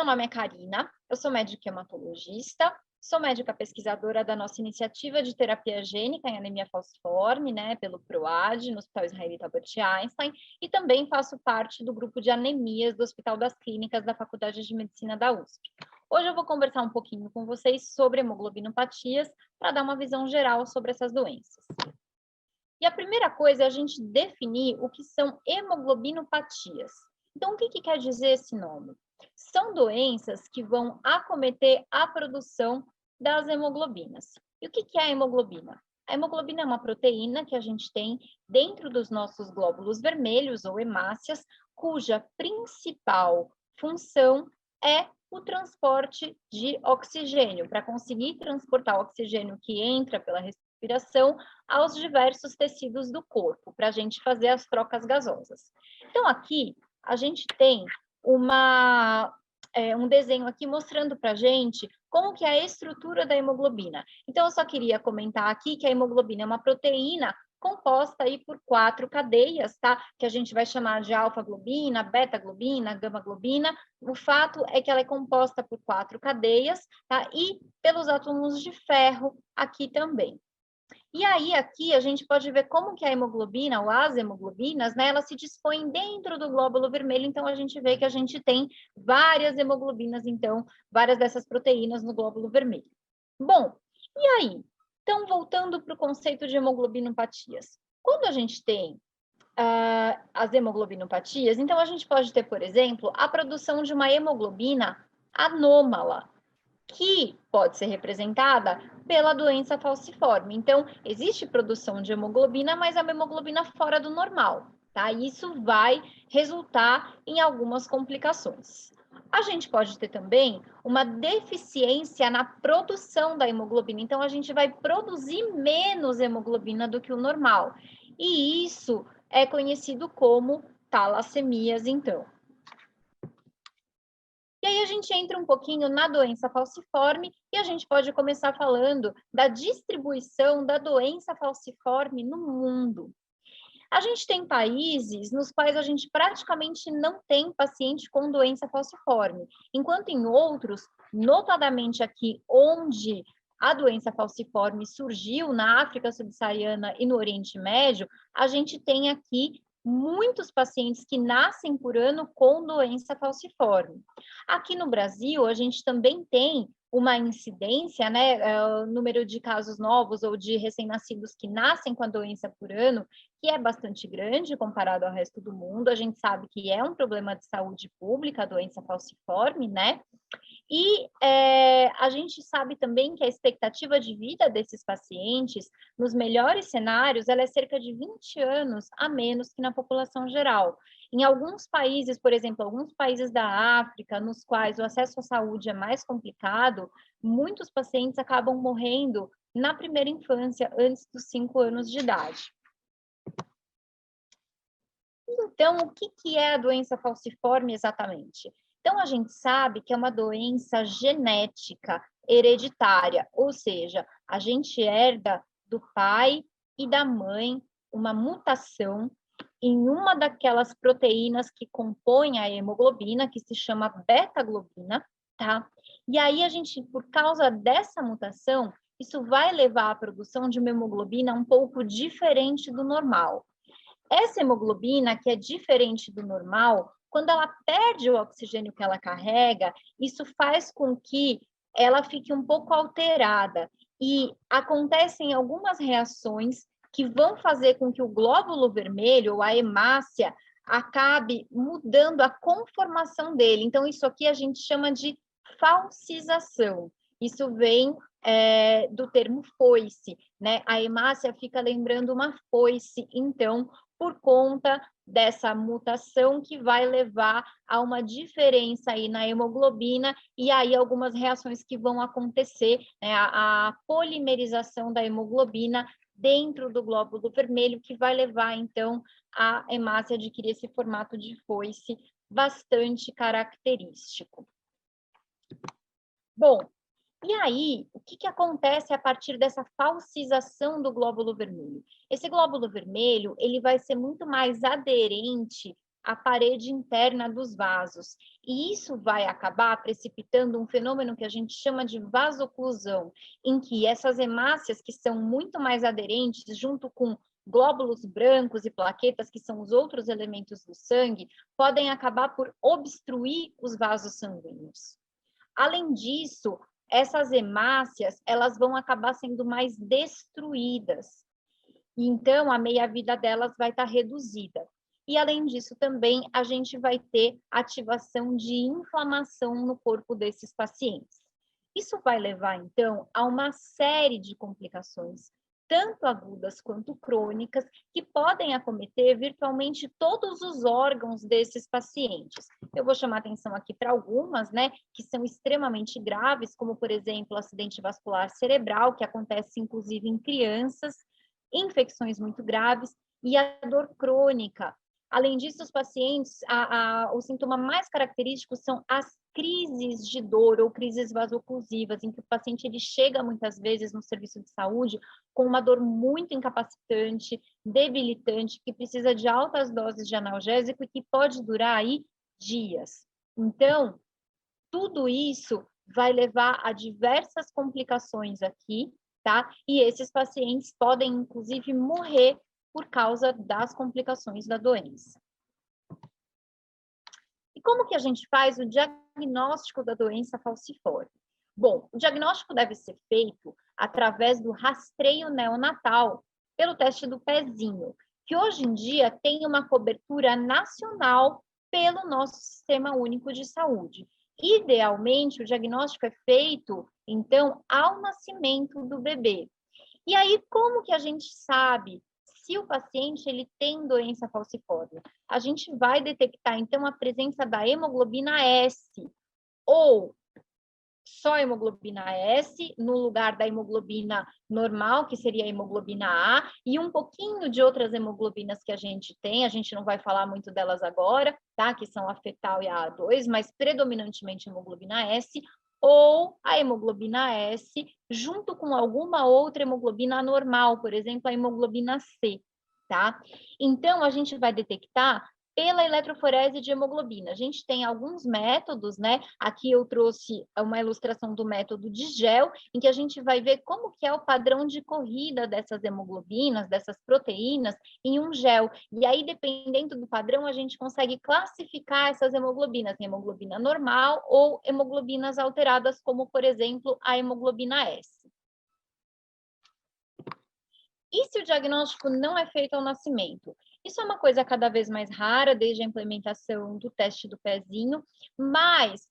nome é Karina, eu sou médica hematologista, sou médica pesquisadora da nossa iniciativa de terapia gênica em anemia falciforme, né, pelo PROAD, no Hospital Israelita Albert Einstein, e também faço parte do grupo de anemias do Hospital das Clínicas da Faculdade de Medicina da USP. Hoje eu vou conversar um pouquinho com vocês sobre hemoglobinopatias, para dar uma visão geral sobre essas doenças. E a primeira coisa é a gente definir o que são hemoglobinopatias. Então, o que quer dizer esse nome? São doenças que vão acometer a produção das hemoglobinas. E o que é a hemoglobina? A hemoglobina é uma proteína que a gente tem dentro dos nossos glóbulos vermelhos ou hemácias, cuja principal função é o transporte de oxigênio, para conseguir transportar o oxigênio que entra pela respiração aos diversos tecidos do corpo, para a gente fazer as trocas gasosas. Então, aqui, a gente tem um desenho aqui mostrando para a gente como que é a estrutura da hemoglobina. Então, eu só queria comentar aqui que a hemoglobina é uma proteína composta aí por 4 cadeias, tá? Que a gente vai chamar de alfa-globina, beta-globina, gama-globina. O fato é que ela é composta por 4 cadeias, tá? E pelos átomos de ferro aqui também. E aí, aqui, a gente pode ver como que a hemoglobina, ou as hemoglobinas, né, elas se dispõem dentro do glóbulo vermelho, então a gente vê que a gente tem várias hemoglobinas, então, várias dessas proteínas no glóbulo vermelho. Bom, e aí? Então, voltando para o conceito de hemoglobinopatias. Quando a gente tem as hemoglobinopatias, então a gente pode ter, por exemplo, a produção de uma hemoglobina anômala, que pode ser representada pela doença falciforme. Então, existe produção de hemoglobina, mas é uma hemoglobina fora do normal, tá? E isso vai resultar em algumas complicações. A gente pode ter também uma deficiência na produção da hemoglobina, então a gente vai produzir menos hemoglobina do que o normal. E isso é conhecido como talassemias, então. E aí a gente entra um pouquinho na doença falciforme e a gente pode começar falando da distribuição da doença falciforme no mundo. A gente tem países nos quais a gente praticamente não tem paciente com doença falciforme, enquanto em outros, notadamente aqui onde a doença falciforme surgiu na África subsaariana e no Oriente Médio, a gente tem aqui muitos pacientes que nascem por ano com doença falciforme. Aqui no Brasil, a gente também tem uma incidência, né, o número de casos novos ou de recém-nascidos que nascem com a doença por ano, que é bastante grande comparado ao resto do mundo. A gente sabe que é um problema de saúde pública, a doença falciforme, né? E a gente sabe também que a expectativa de vida desses pacientes, nos melhores cenários, ela é cerca de 20 anos a menos que na população geral. Em alguns países, por exemplo, alguns países da África, nos quais o acesso à saúde é mais complicado, muitos pacientes acabam morrendo na primeira infância, antes dos 5 anos de idade. Então, o que é a doença falciforme exatamente? Então, a gente sabe que é uma doença genética, hereditária, ou seja, a gente herda do pai e da mãe uma mutação em uma daquelas proteínas que compõem a hemoglobina, que se chama beta-globina, tá? E aí a gente, por causa dessa mutação, isso vai levar à produção de uma hemoglobina um pouco diferente do normal. Essa hemoglobina, que é diferente do normal, quando ela perde o oxigênio que ela carrega, isso faz com que ela fique um pouco alterada e acontecem algumas reações que vão fazer com que o glóbulo vermelho, ou a hemácia, acabe mudando a conformação dele. Então, isso aqui a gente chama de falcização. Isso vem do termo foice, né? A hemácia fica lembrando uma foice, então, por conta dessa mutação que vai levar a uma diferença aí na hemoglobina e aí algumas reações que vão acontecer, né? A polimerização da hemoglobina dentro do glóbulo vermelho, que vai levar, então, a hemácia a adquirir esse formato de foice bastante característico. Bom, e aí, o que acontece a partir dessa falcização do glóbulo vermelho? Esse glóbulo vermelho, ele vai ser muito mais aderente a parede interna dos vasos. E isso vai acabar precipitando um fenômeno que a gente chama de vasoclusão, em que essas hemácias, que são muito mais aderentes, junto com glóbulos brancos e plaquetas, que são os outros elementos do sangue, podem acabar por obstruir os vasos sanguíneos. Além disso, essas hemácias, elas vão acabar sendo mais destruídas. Então, a meia-vida delas vai estar reduzida. E, além disso, também a gente vai ter ativação de inflamação no corpo desses pacientes. Isso vai levar, então, a uma série de complicações, tanto agudas quanto crônicas, que podem acometer virtualmente todos os órgãos desses pacientes. Eu vou chamar atenção aqui para algumas, né, que são extremamente graves, como, por exemplo, o acidente vascular cerebral, que acontece, inclusive, em crianças, infecções muito graves e a dor crônica. Além disso, os pacientes, o sintoma mais característico são as crises de dor ou crises vasoclusivas, em que o paciente ele chega muitas vezes no serviço de saúde com uma dor muito incapacitante, debilitante, que precisa de altas doses de analgésico e que pode durar aí dias. Então, tudo isso vai levar a diversas complicações aqui, tá? E esses pacientes podem, inclusive, morrer por causa das complicações da doença. E como que a gente faz o diagnóstico da doença falciforme? Bom, o diagnóstico deve ser feito através do rastreio neonatal, pelo teste do pezinho, que hoje em dia tem uma cobertura nacional pelo nosso Sistema Único de Saúde. Idealmente, o diagnóstico é feito, então, ao nascimento do bebê. E aí, como que a gente sabe se o paciente ele tem doença falciforme? A gente vai detectar, então, a presença da hemoglobina S, ou só hemoglobina S, no lugar da hemoglobina normal, que seria a hemoglobina A, e um pouquinho de outras hemoglobinas que a gente tem, a gente não vai falar muito delas agora, tá? Que são a fetal e a A2, mas predominantemente hemoglobina S, ou a hemoglobina S, junto com alguma outra hemoglobina anormal, por exemplo, a hemoglobina C, tá? Então, a gente vai detectar pela eletroforese de hemoglobina. A gente tem alguns métodos, né? Aqui eu trouxe uma ilustração do método de gel, em que a gente vai ver como que é o padrão de corrida dessas hemoglobinas, dessas proteínas, em um gel. E aí, dependendo do padrão, a gente consegue classificar essas hemoglobinas em hemoglobina normal ou hemoglobinas alteradas, como, por exemplo, a hemoglobina S. E se o diagnóstico não é feito ao nascimento? Isso é uma coisa cada vez mais rara, desde a implementação do teste do pezinho, mas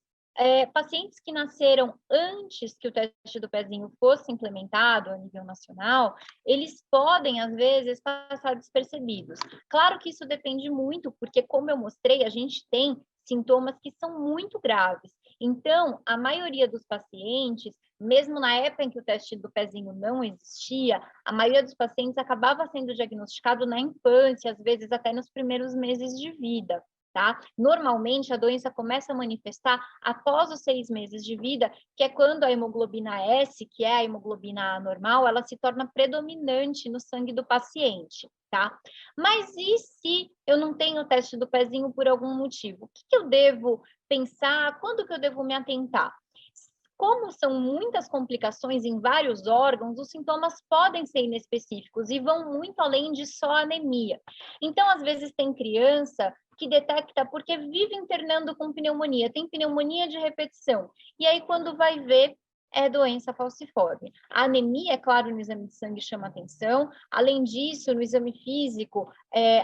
pacientes que nasceram antes que o teste do pezinho fosse implementado a nível nacional, eles podem, às vezes, passar despercebidos. Claro que isso depende muito, porque, como eu mostrei, a gente tem sintomas que são muito graves. Então, a maioria dos pacientes, mesmo na época em que o teste do pezinho não existia, a maioria dos pacientes acabava sendo diagnosticado na infância, às vezes até nos primeiros meses de vida, tá? Normalmente, a doença começa a manifestar após os 6 meses de vida, que é quando a hemoglobina S, que é a hemoglobina normal, ela se torna predominante no sangue do paciente, tá? Mas e se eu não tenho o teste do pezinho por algum motivo? O que eu devo pensar? Quando que eu devo me atentar? Como são muitas complicações em vários órgãos, os sintomas podem ser inespecíficos e vão muito além de só anemia. Então, às vezes, tem criança que detecta porque vive internando com pneumonia, tem pneumonia de repetição. E aí, quando vai ver, é doença falciforme. A anemia, é claro, no exame de sangue chama atenção. Além disso, no exame físico,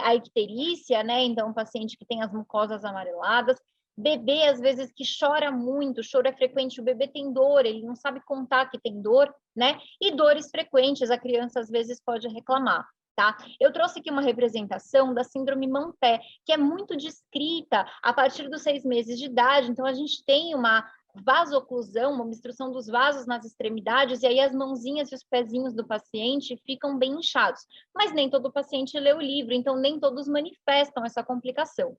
a icterícia, né? Então, um paciente que tem as mucosas amareladas. Bebê, às vezes, que chora muito, o choro é frequente, o bebê tem dor, ele não sabe contar que tem dor, né? E dores frequentes, a criança, às vezes, pode reclamar, tá? Eu trouxe aqui uma representação da síndrome Manté, que é muito descrita a partir dos 6 meses de idade, então a gente tem uma vasoclusão, uma obstrução dos vasos nas extremidades, e aí as mãozinhas e os pezinhos do paciente ficam bem inchados. Mas nem todo paciente lê o livro, então nem todos manifestam essa complicação.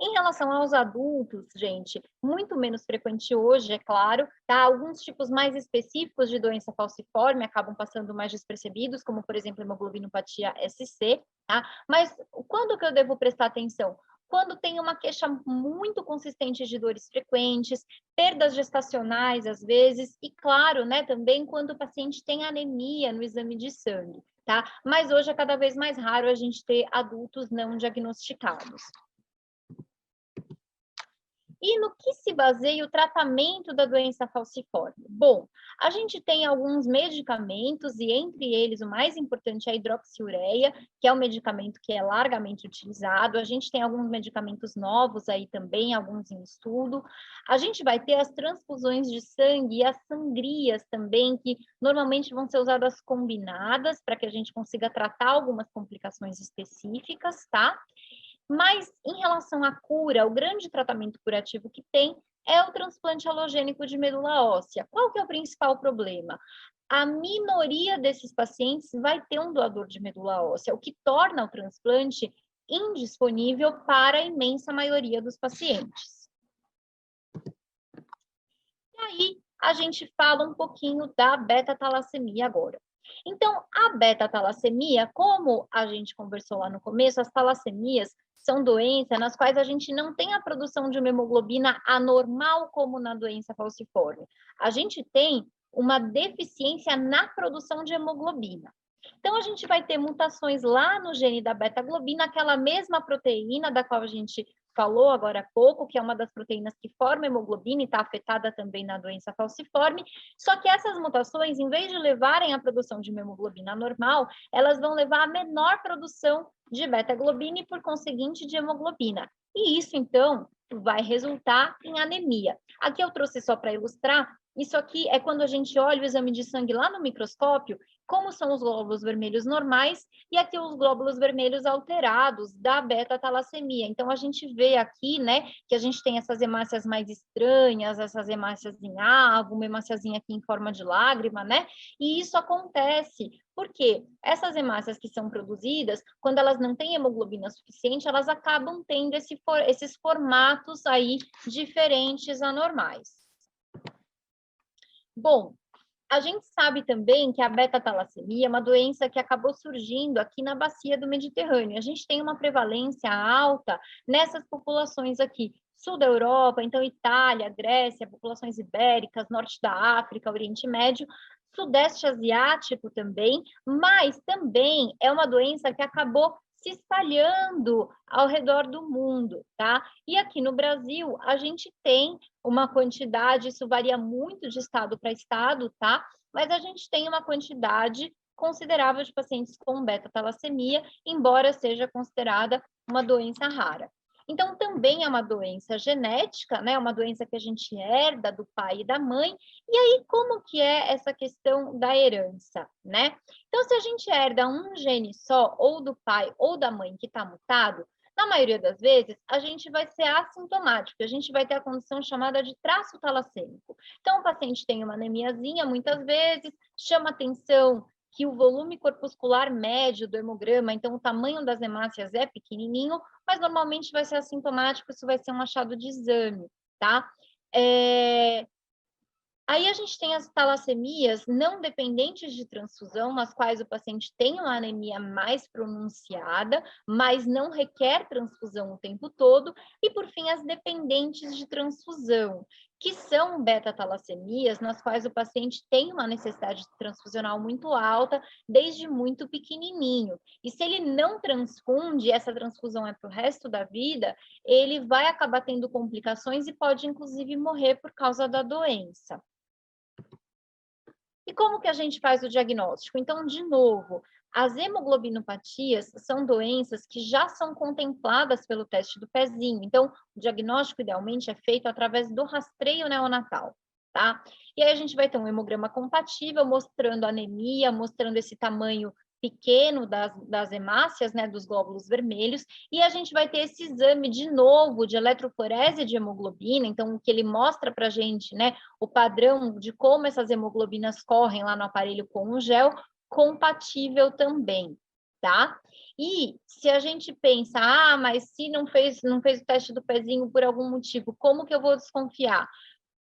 Em relação aos adultos, gente, muito menos frequente hoje, é claro, tá? Alguns tipos mais específicos de doença falciforme acabam passando mais despercebidos, como, por exemplo, hemoglobinopatia SC, tá? Mas quando que eu devo prestar atenção? quando tem uma queixa muito consistente de dores frequentes, perdas gestacionais às vezes, e claro, né, também quando o paciente tem anemia no exame de sangue, tá? Mas hoje é cada vez mais raro a gente ter adultos não diagnosticados. E no que se baseia o tratamento da doença falciforme? Bom, a gente tem alguns medicamentos, e entre eles o mais importante é a hidroxiureia, que é um medicamento que é largamente utilizado. A gente tem alguns medicamentos novos aí também, alguns em estudo. A gente vai ter as transfusões de sangue e as sangrias também, que normalmente vão ser usadas combinadas, para que a gente consiga tratar algumas complicações específicas, tá? Mas, em relação à cura, o grande tratamento curativo que tem é o transplante halogênico de medula óssea. Qual que é o principal problema? A minoria desses pacientes vai ter um doador de medula óssea, o que torna o transplante indisponível para a imensa maioria dos pacientes. E aí, a gente fala um pouquinho da beta-talassemia agora. Então, a beta-talassemia, como a gente conversou lá no começo, as talassemias são doenças nas quais a gente não tem a produção de uma hemoglobina anormal como na doença falciforme. A gente tem uma deficiência na produção de hemoglobina. Então, a gente vai ter mutações lá no gene da beta-globina, aquela mesma proteína da qual a gente falou agora há pouco, que é uma das proteínas que forma hemoglobina e está afetada também na doença falciforme, só que essas mutações, em vez de levarem à produção de uma hemoglobina normal, elas vão levar a menor produção de beta-globina e, por conseguinte, de hemoglobina. E isso, então, vai resultar em anemia. Aqui eu trouxe só para ilustrar, isso aqui é quando a gente olha o exame de sangue lá no microscópio, como são os glóbulos vermelhos normais e aqui os glóbulos vermelhos alterados da beta-talassemia. Então, a gente vê aqui, né, que a gente tem essas hemácias mais estranhas, essas hemácias em avo, uma hemáciazinha aqui em forma de lágrima, né? E isso acontece porque essas hemácias que são produzidas, quando elas não têm hemoglobina suficiente, elas acabam tendo esses formatos aí diferentes anormais. Bom, a gente sabe também que a beta-talassemia é uma doença que acabou surgindo aqui na bacia do Mediterrâneo. A gente tem uma prevalência alta nessas populações aqui. Sul da Europa, então Itália, Grécia, populações ibéricas, norte da África, Oriente Médio, Sudeste Asiático também, mas também é uma doença que acabou se espalhando ao redor do mundo, tá? E aqui no Brasil, a gente tem uma quantidade, isso varia muito de estado para estado, tá? Mas a gente tem uma quantidade considerável de pacientes com beta-talassemia, embora seja considerada uma doença rara. Então, também é uma doença genética, né? Uma doença que a gente herda do pai e da mãe. E aí, como que é essa questão da herança, né? Então, se a gente herda um gene só, ou do pai ou da mãe que está mutado, na maioria das vezes, a gente vai ser assintomático, a gente vai ter a condição chamada de traço talassêmico. Então, o paciente tem uma anemiazinha, muitas vezes, chama atenção que o volume corpuscular médio do hemograma, então o tamanho das hemácias é pequenininho, mas normalmente vai ser assintomático, isso vai ser um achado de exame, tá? Aí a gente tem as talassemias não dependentes de transfusão, nas quais o paciente tem uma anemia mais pronunciada, mas não requer transfusão o tempo todo. E, por fim, as dependentes de transfusão, que são beta-talassemias, nas quais o paciente tem uma necessidade transfusional muito alta, desde muito pequenininho. E se ele não transfunde, essa transfusão é para o resto da vida, ele vai acabar tendo complicações e pode, inclusive, morrer por causa da doença. E como que a gente faz o diagnóstico? Então, de novo, as hemoglobinopatias são doenças que já são contempladas pelo teste do pezinho. Então, o diagnóstico idealmente é feito através do rastreio neonatal, tá? E aí a gente vai ter um hemograma compatível mostrando anemia, mostrando esse tamanho pequeno das hemácias, né, dos glóbulos vermelhos, e a gente vai ter esse exame de novo de eletroforese de hemoglobina, então o que ele mostra para a gente, né, o padrão de como essas hemoglobinas correm lá no aparelho com o gel, compatível também, tá? E se a gente pensa, mas se não fez o teste do pezinho por algum motivo, como que eu vou desconfiar?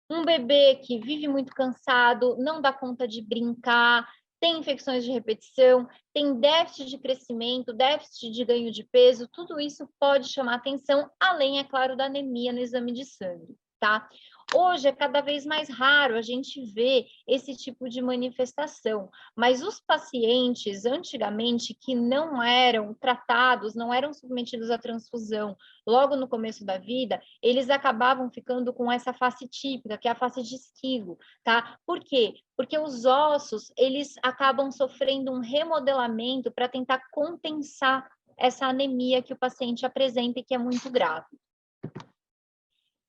Um bebê que vive muito cansado, não dá conta de brincar, tem infecções de repetição, tem déficit de crescimento, déficit de ganho de peso, tudo isso pode chamar atenção, além, é claro, da anemia no exame de sangue, tá? Hoje é cada vez mais raro a gente ver esse tipo de manifestação, mas os pacientes, antigamente, que não eram tratados, não eram submetidos à transfusão logo no começo da vida, eles acabavam ficando com essa face típica, que é a face de esquilo, tá? Por quê? Porque os ossos, eles acabam sofrendo um remodelamento para tentar compensar essa anemia que o paciente apresenta e que é muito grave.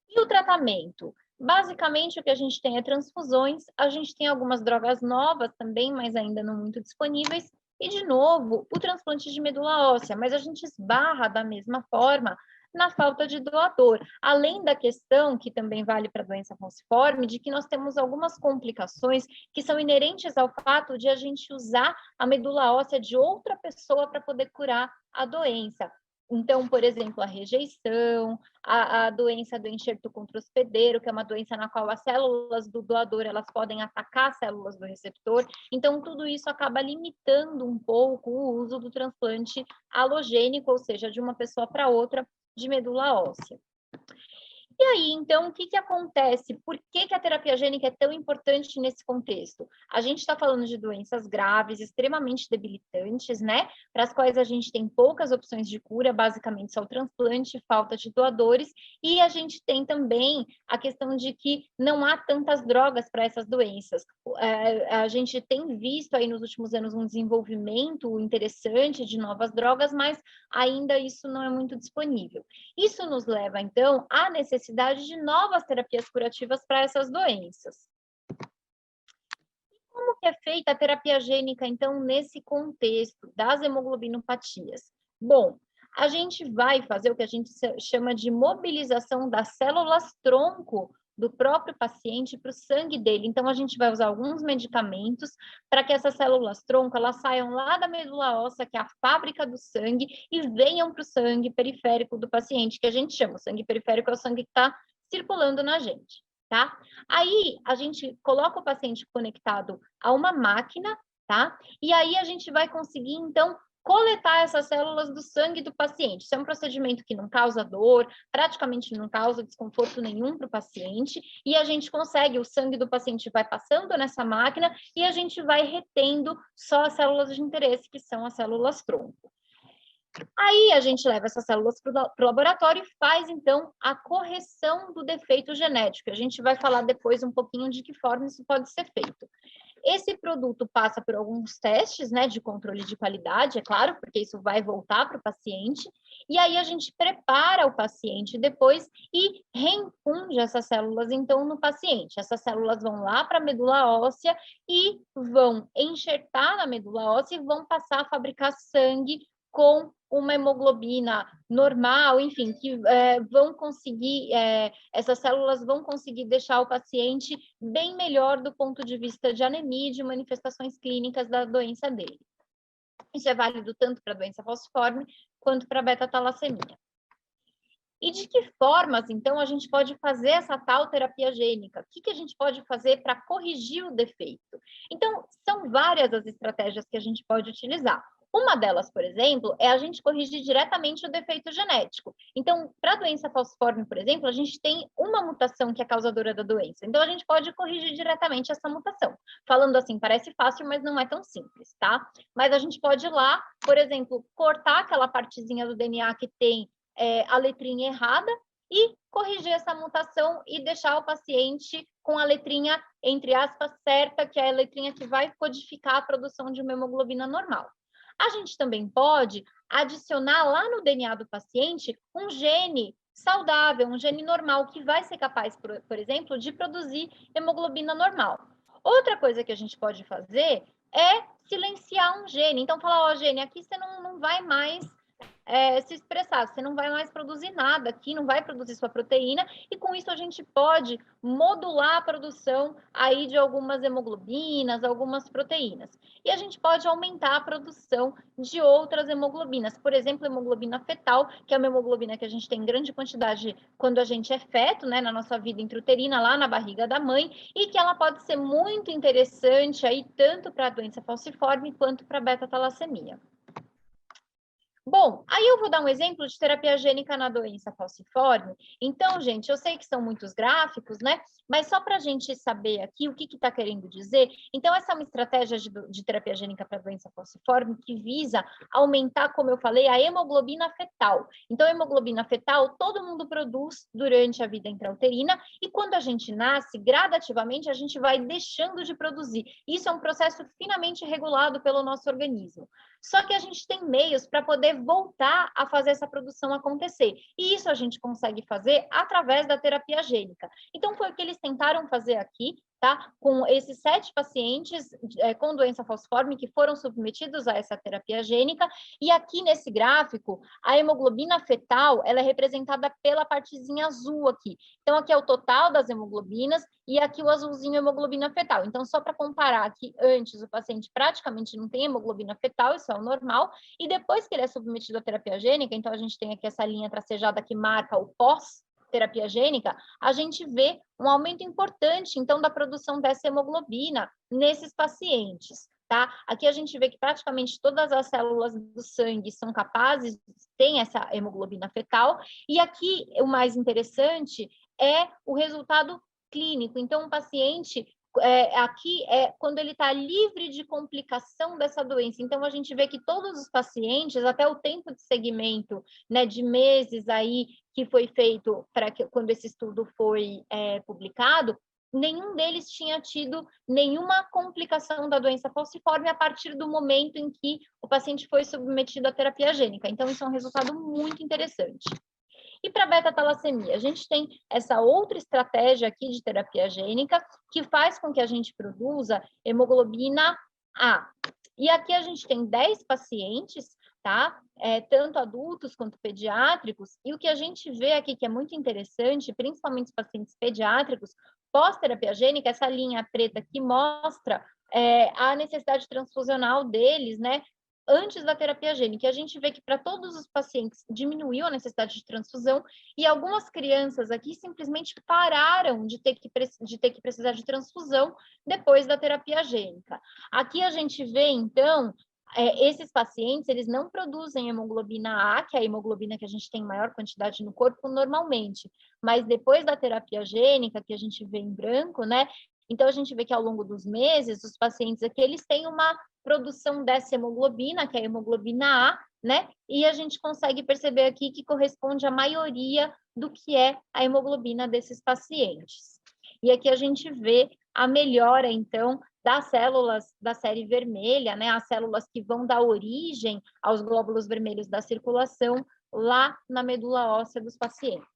E o tratamento? Basicamente, o que a gente tem é transfusões, a gente tem algumas drogas novas também, mas ainda não muito disponíveis, e, de novo, o transplante de medula óssea, mas a gente esbarra da mesma forma na falta de doador, além da questão, que também vale para a doença falciforme, de que nós temos algumas complicações que são inerentes ao fato de a gente usar a medula óssea de outra pessoa para poder curar a doença. Então, por exemplo, a rejeição, a doença do enxerto contra-hospedeiro, que é uma doença na qual as células do doador elas podem atacar as células do receptor. Então, tudo isso acaba limitando um pouco o uso do transplante alogênico, ou seja, de uma pessoa para outra, de medula óssea. E aí, então, o que acontece? Por que a terapia gênica é tão importante nesse contexto? A gente está falando de doenças graves, extremamente debilitantes, né? Para as quais a gente tem poucas opções de cura, basicamente só o transplante, falta de doadores, e a gente tem também a questão de que não há tantas drogas para essas doenças. A gente tem visto aí nos últimos anos um desenvolvimento interessante de novas drogas, mas ainda isso não é muito disponível. Isso nos leva, então, à necessidade de novas terapias curativas para essas doenças. Como que é feita a terapia gênica, então, nesse contexto das hemoglobinopatias? Bom, a gente vai fazer o que a gente chama de mobilização das células-tronco do próprio paciente para o sangue dele. Então, a gente vai usar alguns medicamentos para que essas células-tronco elas saiam lá da medula óssea, que é a fábrica do sangue, e venham para o sangue periférico do paciente, que a gente chama. O sangue periférico é o sangue que está circulando na gente, tá? Aí, a gente coloca o paciente conectado a uma máquina, tá? E aí, a gente vai conseguir, então, coletar essas células do sangue do paciente. Isso é um procedimento que não causa dor, praticamente não causa desconforto nenhum para o paciente, e a gente consegue, o sangue do paciente vai passando nessa máquina e a gente vai retendo só as células de interesse, que são as células-tronco. Aí a gente leva essas células para o laboratório e faz, então, a correção do defeito genético. A gente vai falar depois um pouquinho de que forma isso pode ser feito. Esse produto passa por alguns testes, né, de controle de qualidade, é claro, porque isso vai voltar para o paciente, e aí a gente prepara o paciente depois e reinfunde essas células, então, no paciente. Essas células vão lá para a medula óssea e vão enxertar na medula óssea e vão passar a fabricar sangue com uma hemoglobina normal, enfim, que vão conseguir, essas células vão conseguir deixar o paciente bem melhor do ponto de vista de anemia e de manifestações clínicas da doença dele. Isso é válido tanto para a doença falciforme quanto para a beta-talassemia. E de que formas, então, a gente pode fazer essa tal terapia gênica? O que a gente pode fazer para corrigir o defeito? Então, são várias as estratégias que a gente pode utilizar. Uma delas, por exemplo, é a gente corrigir diretamente o defeito genético. Então, para a doença falciforme, por exemplo, a gente tem uma mutação que é causadora da doença. Então, a gente pode corrigir diretamente essa mutação. Falando assim, parece fácil, mas não é tão simples, tá? Mas a gente pode ir lá, por exemplo, cortar aquela partezinha do DNA que tem a letrinha errada e corrigir essa mutação e deixar o paciente com a letrinha, entre aspas, certa, que é a letrinha que vai codificar a produção de uma hemoglobina normal. A gente também pode adicionar lá no DNA do paciente um gene saudável, um gene normal, que vai ser capaz, por exemplo, de produzir hemoglobina normal. Outra coisa que a gente pode fazer é silenciar um gene. Então, falar, ó, gene, aqui você não vai mais se expressar, você não vai mais produzir nada aqui, não vai produzir sua proteína, e com isso a gente pode modular a produção aí de algumas hemoglobinas, algumas proteínas. E a gente pode aumentar a produção de outras hemoglobinas, por exemplo, hemoglobina fetal, que é uma hemoglobina que a gente tem em grande quantidade quando a gente é feto, né, na nossa vida intrauterina, lá na barriga da mãe, e que ela pode ser muito interessante aí tanto para a doença falciforme quanto para a beta-talassemia. Bom, aí eu vou dar um exemplo de terapia gênica na doença falciforme. Então, gente, eu sei que são muitos gráficos, né? Mas só para a gente saber aqui o que está querendo dizer. Então, essa é uma estratégia de terapia gênica para doença falciforme que visa aumentar, como eu falei, a hemoglobina fetal. Então, a hemoglobina fetal todo mundo produz durante a vida intrauterina e quando a gente nasce, gradativamente, a gente vai deixando de produzir. Isso é um processo finamente regulado pelo nosso organismo. Só que a gente tem meios para poder voltar a fazer essa produção acontecer. E isso a gente consegue fazer através da terapia gênica. Então, foi o que eles tentaram fazer aqui, tá? Com esses 7 pacientes com doença falciforme que foram submetidos a essa terapia gênica. E aqui nesse gráfico, a hemoglobina fetal, ela é representada pela partezinha azul aqui. Então, aqui é o total das hemoglobinas e aqui o azulzinho é hemoglobina fetal. Então, só para comparar que antes o paciente praticamente não tem hemoglobina fetal, isso é o normal, e depois que ele é submetido à terapia gênica, então a gente tem aqui essa linha tracejada que marca o pós-terapia gênica, a gente vê um aumento importante, então, da produção dessa hemoglobina nesses pacientes. Tá? Aqui a gente vê que praticamente todas as células do sangue são capazes, têm essa hemoglobina fetal, e aqui o mais interessante é o resultado clínico. Então, o paciente, aqui é quando ele está livre de complicação dessa doença. Então, a gente vê que todos os pacientes, até o tempo de segmento, né, de meses aí, que foi feito para que quando esse estudo foi publicado, nenhum deles tinha tido nenhuma complicação da doença falciforme a partir do momento em que o paciente foi submetido à terapia gênica. Então, isso é um resultado muito interessante. E para beta-talassemia, a gente tem essa outra estratégia aqui de terapia gênica que faz com que a gente produza hemoglobina A. E aqui a gente tem 10 pacientes, tá? Tanto adultos quanto pediátricos, e o que a gente vê aqui que é muito interessante, principalmente os pacientes pediátricos, pós-terapia gênica, essa linha preta que mostra a necessidade transfusional deles, né? Antes da terapia gênica, a gente vê que para todos os pacientes diminuiu a necessidade de transfusão e algumas crianças aqui simplesmente pararam de ter que precisar de transfusão depois da terapia gênica. Aqui a gente vê, então, esses pacientes, eles não produzem hemoglobina A, que é a hemoglobina que a gente tem em maior quantidade no corpo normalmente, mas depois da terapia gênica, que a gente vê em branco, né? Então, a gente vê que ao longo dos meses, os pacientes aqui, eles têm uma produção dessa hemoglobina, que é a hemoglobina A, né? E a gente consegue perceber aqui que corresponde à maioria do que é a hemoglobina desses pacientes. E aqui a gente vê a melhora, então, das células da série vermelha, né? As células que vão dar origem aos glóbulos vermelhos da circulação lá na medula óssea dos pacientes.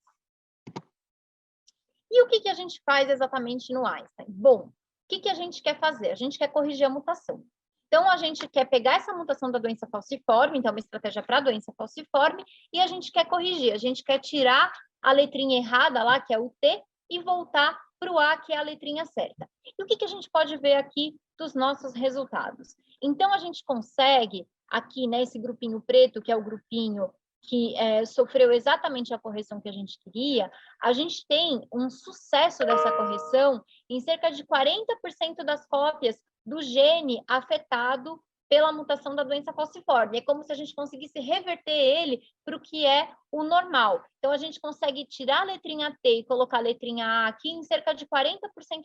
E o que a gente faz exatamente no Einstein? Bom, o que a gente quer fazer? A gente quer corrigir a mutação. Então, a gente quer pegar essa mutação da doença falciforme, então, uma estratégia para a doença falciforme, e a gente quer corrigir, a gente quer tirar a letrinha errada lá, que é o T, e voltar para o A, que é a letrinha certa. E o que a gente pode ver aqui dos nossos resultados? Então, a gente consegue, aqui, né, esse grupinho preto, que é o grupinho que sofreu exatamente a correção que a gente queria, a gente tem um sucesso dessa correção em cerca de 40% das cópias do gene afetado pela mutação da doença falciforme. É como se a gente conseguisse reverter ele para o que é o normal. Então, a gente consegue tirar a letrinha T e colocar a letrinha A aqui em cerca de 40%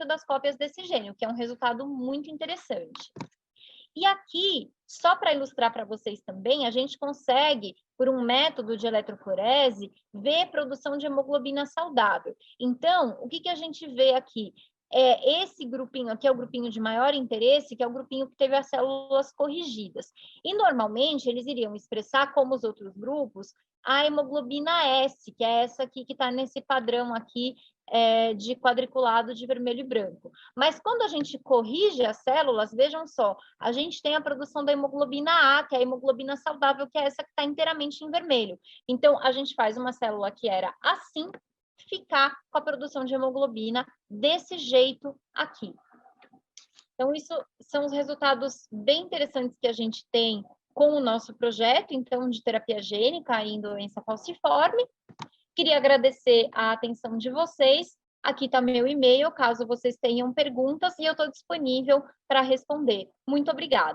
das cópias desse gene, o que é um resultado muito interessante. E aqui, só para ilustrar para vocês também, a gente consegue, por um método de eletroforese, ver produção de hemoglobina saudável. Então, o que a gente vê aqui? esse grupinho aqui é o grupinho de maior interesse, que é o grupinho que teve as células corrigidas. E, normalmente, eles iriam expressar, como os outros grupos, a hemoglobina S, que é essa aqui que está nesse padrão aqui de quadriculado de vermelho e branco. Mas quando a gente corrige as células, vejam só, a gente tem a produção da hemoglobina A, que é a hemoglobina saudável, que é essa que está inteiramente em vermelho. Então, a gente faz uma célula que era assim, ficar com a produção de hemoglobina desse jeito aqui. Então, isso são os resultados bem interessantes que a gente tem com o nosso projeto, então, de terapia gênica em doença falciforme. Queria agradecer a atenção de vocês. Aqui está meu e-mail, caso vocês tenham perguntas, e eu estou disponível para responder. Muito obrigada.